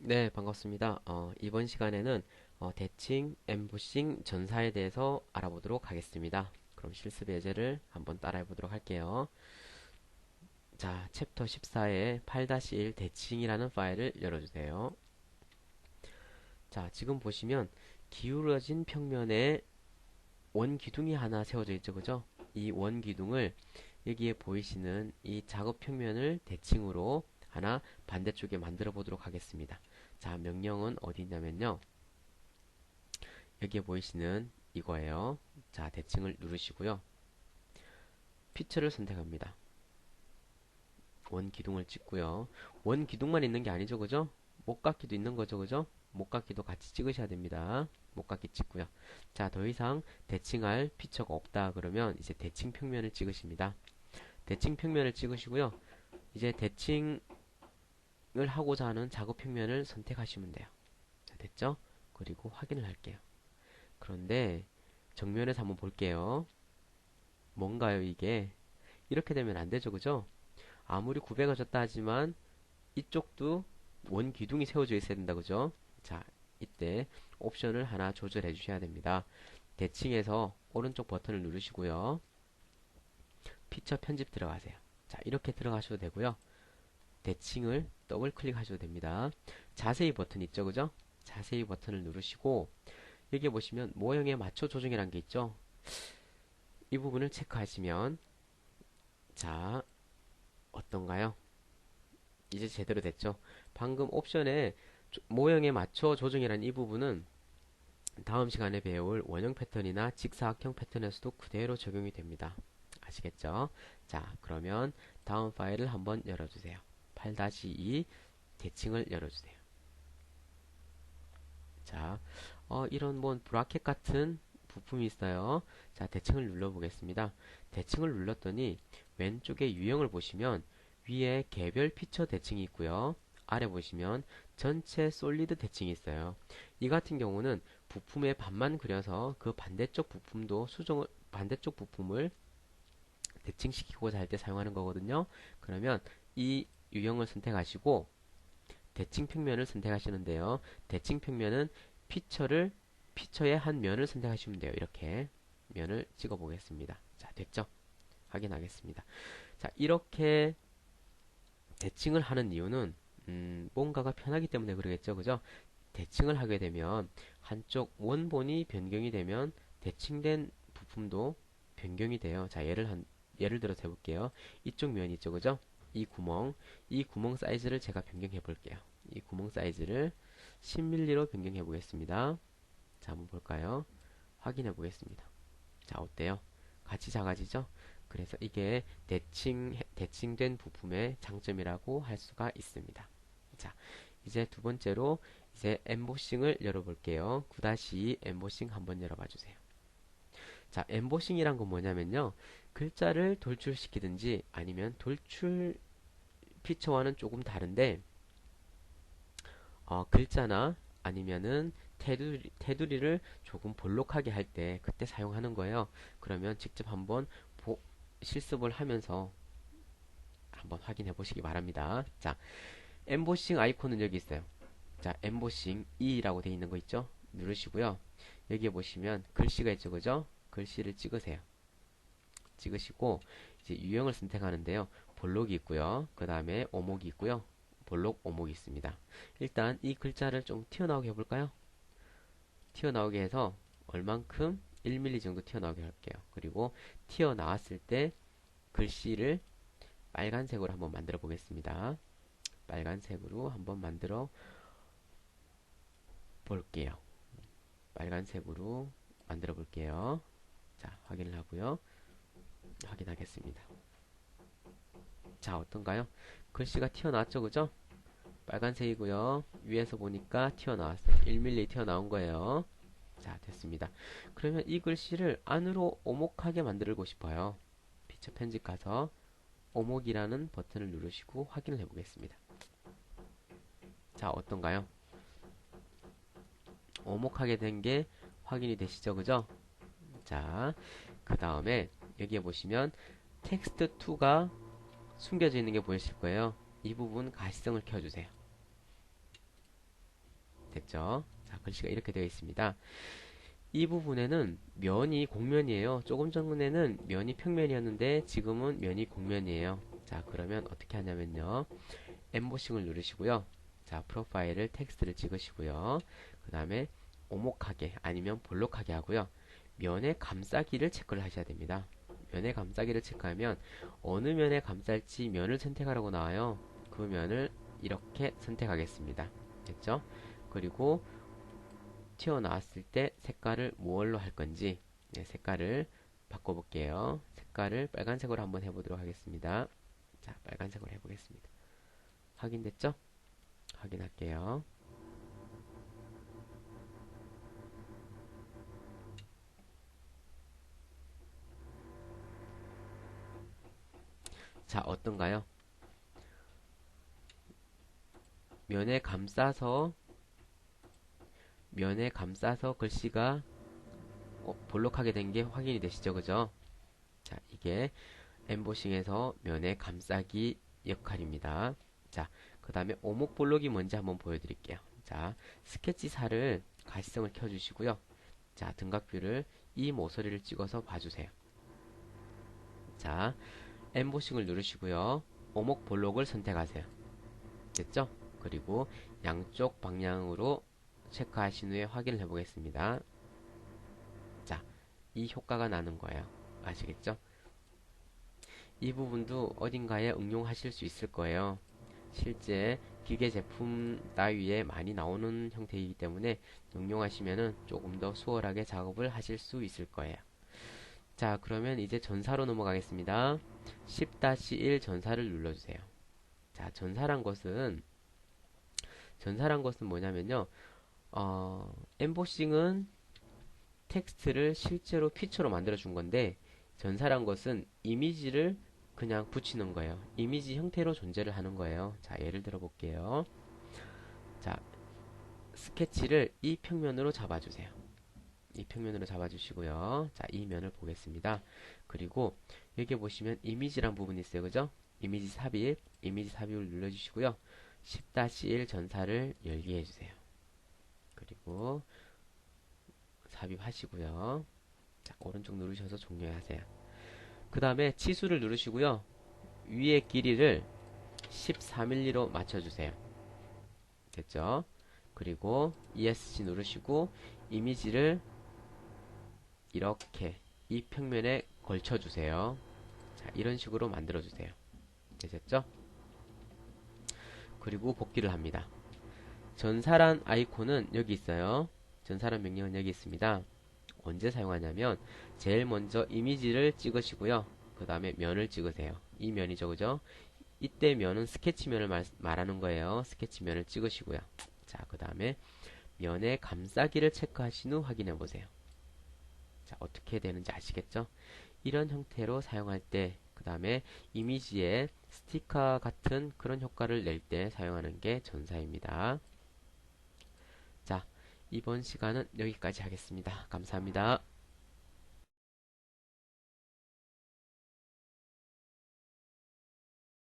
네, 반갑습니다. 이번 시간에는 대칭, 엠보싱, 전사에 대해서 알아보도록 하겠습니다. 그럼 실습 예제를 한번 따라해 보도록 할게요. 자, 챕터 14의 8-1 대칭이라는 파일을 열어주세요. 자, 지금 보시면 기울어진 평면에 원 기둥이 하나 세워져 있죠, 그죠? 이 원 기둥을 여기에 보이시는 이 작업 평면을 대칭으로 하나 반대쪽에 만들어 보도록 하겠습니다. 자, 명령은 어디 있냐면요. 여기에 보이시는 이거예요. 자, 대칭을 누르시고요. 피처를 선택합니다. 원 기둥을 찍고요. 원 기둥만 있는 게 아니죠, 그죠? 목깎이도 있는 거죠, 그죠? 목깎이도 같이 찍으셔야 됩니다. 목깎이 찍고요. 자, 더 이상 대칭할 피처가 없다 그러면 이제 대칭 평면을 찍으십니다. 대칭 평면을 찍으시고요. 이제 대칭을 하고자 하는 작업 평면을 선택하시면 돼요. 자, 됐죠? 그리고 확인을 할게요. 그런데 정면에서 한번 볼게요. 뭔가요, 이게? 이렇게 되면 안 되죠, 그죠? 아무리 구배가 졌다 하지만 이쪽도 원 기둥이 세워져 있어야 된다, 그죠? 자, 이때 옵션을 하나 조절해 주셔야 됩니다. 대칭에서 오른쪽 버튼을 누르시고요. 피처 편집 들어가세요. 자, 이렇게 들어가셔도 되고요. 대칭을 더블 클릭하셔도 됩니다. 자세히 버튼 있죠, 그죠? 자세히 버튼을 누르시고 여기 보시면 모형에 맞춰 조정이라는 게 있죠. 이 부분을 체크하시면 자, 어떤가요? 이제 제대로 됐죠. 방금 옵션에 모형에 맞춰 조정이라는 이 부분은 다음 시간에 배울 원형 패턴이나 직사각형 패턴에서도 그대로 적용이 됩니다. 아시겠죠? 자, 그러면 다음 파일을 한번 열어주세요. 8-2 대칭을 열어주세요. 자, 이런 뭐 브라켓 같은 부품이 있어요. 자, 대칭을 눌러보겠습니다. 대칭을 눌렀더니 왼쪽에 유형을 보시면 위에 개별 피처 대칭이 있고요. 아래 보시면 전체 솔리드 대칭이 있어요. 이 같은 경우는 부품의 반만 그려서 그 반대쪽 부품을 대칭시키고자 할 때 사용하는 거거든요. 그러면 이 유형을 선택하시고 대칭 평면을 선택하시는데요. 대칭 평면은 피처의 한 면을 선택하시면 돼요. 이렇게 면을 찍어 보겠습니다. 자, 됐죠? 확인하겠습니다. 자, 이렇게 대칭을 하는 이유는 뭔가가 편하기 때문에 그러겠죠. 그죠? 대칭을 하게 되면 한쪽 원본이 변경이 되면 대칭된 부품도 변경이 돼요. 자, 예를 들어서 해볼게요. 이쪽 면이 있죠. 그죠? 이 구멍 사이즈를 제가 변경해 볼게요. 이 구멍 사이즈를 10mm로 변경해 보겠습니다. 자, 한번 볼까요? 확인해 보겠습니다. 자, 어때요? 같이 작아지죠? 그래서 이게 대칭된 부품의 장점이라고 할 수가 있습니다. 자, 이제 두 번째로 이제 엠보싱을 열어볼게요. 9-2 엠보싱 한번 열어봐 주세요. 자, 엠보싱이란 건 뭐냐면요. 글자를 돌출시키든지 아니면 돌출 피처와는 조금 다른데 글자나 아니면은 테두리를 조금 볼록하게 할 때 그때 사용하는 거예요. 그러면 직접 한번 실습을 하면서 한번 확인해 보시기 바랍니다. 자, 엠보싱 아이콘은 여기 있어요. 자, 엠보싱 E라고 되어 있는 거 있죠? 누르시고요. 여기에 보시면 글씨가 있죠, 그죠? 글씨를 찍으세요. 찍으시고 이제 유형을 선택하는데요. 볼록이 있고요. 그 다음에 오목이 있고요. 볼록, 오목이 있습니다. 일단 이 글자를 좀 튀어나오게 해볼까요? 튀어나오게 해서 얼만큼 1mm 정도 튀어나오게 할게요. 그리고 튀어나왔을 때 글씨를 빨간색으로 한번 만들어 보겠습니다. 빨간색으로 한번 만들어 볼게요. 빨간색으로 만들어 볼게요. 자, 확인을 하고요. 확인하겠습니다. 자, 어떤가요? 글씨가 튀어나왔죠, 그죠? 빨간색이고요. 위에서 보니까 튀어나왔어요. 1mm 튀어나온 거예요. 자, 됐습니다. 그러면 이 글씨를 안으로 오목하게 만들고 싶어요. 피처 편집 가서 오목이라는 버튼을 누르시고 확인을 해보겠습니다. 자, 어떤가요? 오목하게 된 게 확인이 되시죠, 그죠? 자, 그 다음에 여기에 보시면 텍스트2가 숨겨져 있는 게 보이실 거예요. 이 부분 가시성을 켜주세요. 됐죠? 자, 글씨가 이렇게 되어 있습니다. 이 부분에는 면이 곡면이에요. 조금 전에는 면이 평면이었는데 지금은 면이 곡면이에요. 자, 그러면 어떻게 하냐면요. 엠보싱을 누르시고요. 자, 프로파일을 텍스트를 찍으시고요. 그 다음에 오목하게 아니면 볼록하게 하고요. 면의 감싸기를 체크를 하셔야 됩니다. 면의 감싸기를 체크하면 어느 면에 감쌀지 면을 선택하라고 나와요. 그 면을 이렇게 선택하겠습니다. 됐죠? 그리고 튀어나왔을 때 색깔을 무얼로 할 건지 색깔을 바꿔볼게요. 색깔을 빨간색으로 한번 해보도록 하겠습니다. 자, 빨간색으로 해보겠습니다. 확인됐죠? 확인할게요. 자, 어떤가요? 면에 감싸서 글씨가 볼록하게 된 게 확인이 되시죠? 그죠? 자, 이게 엠보싱에서 면에 감싸기 역할입니다. 자, 그 다음에 오목 볼록이 뭔지 한번 보여드릴게요. 자, 스케치사를 가시성을 켜주시고요. 자, 등각뷰를 이 모서리를 찍어서 봐주세요. 자, 엠보싱을 누르시고요. 오목 볼록을 선택하세요. 됐죠? 그리고 양쪽 방향으로 체크하신 후에 확인을 해보겠습니다. 자, 이 효과가 나는 거예요. 아시겠죠? 이 부분도 어딘가에 응용하실 수 있을 거예요. 실제 기계 제품 따위에 많이 나오는 형태이기 때문에 응용하시면은 조금 더 수월하게 작업을 하실 수 있을 거예요. 자, 그러면 이제 전사로 넘어가겠습니다. 10-1 전사를 눌러주세요. 자, 전사란 것은 뭐냐면요. 엠보싱은 텍스트를 실제로 피처로 만들어 준 건데, 전사란 것은 이미지를 그냥 붙이는 거예요. 이미지 형태로 존재를 하는 거예요. 자, 예를 들어 볼게요. 자, 스케치를 이 평면으로 잡아주세요. 이 평면으로 잡아주시고요. 자, 이 면을 보겠습니다. 그리고 여기 보시면 이미지란 부분이 있어요. 그죠? 이미지 삽입을 눌러주시고요. 10-1 전사를 열게 해주세요. 그리고 삽입하시고요. 자, 오른쪽 누르셔서 종료하세요. 그 다음에 치수를 누르시고요. 위의 길이를 14mm로 맞춰주세요. 됐죠? 그리고 ESC 누르시고 이미지를 이렇게 이 평면에 걸쳐주세요. 자, 이런 식으로 만들어주세요. 되셨죠? 그리고 복귀를 합니다. 전사란 아이콘은 여기 있어요. 전사란 명령은 여기 있습니다. 언제 사용하냐면 제일 먼저 이미지를 찍으시고요. 그 다음에 면을 찍으세요. 이 면이죠. 그죠? 이때 면은 스케치면을 말하는 거예요. 스케치면을 찍으시고요. 자, 그 다음에 면의 감싸기를 체크하신 후 확인해 보세요. 자, 어떻게 되는지 아시겠죠? 이런 형태로 사용할 때, 그 다음에 이미지에 스티커 같은 그런 효과를 낼 때 사용하는 게 전사입니다. 자, 이번 시간은 여기까지 하겠습니다. 감사합니다.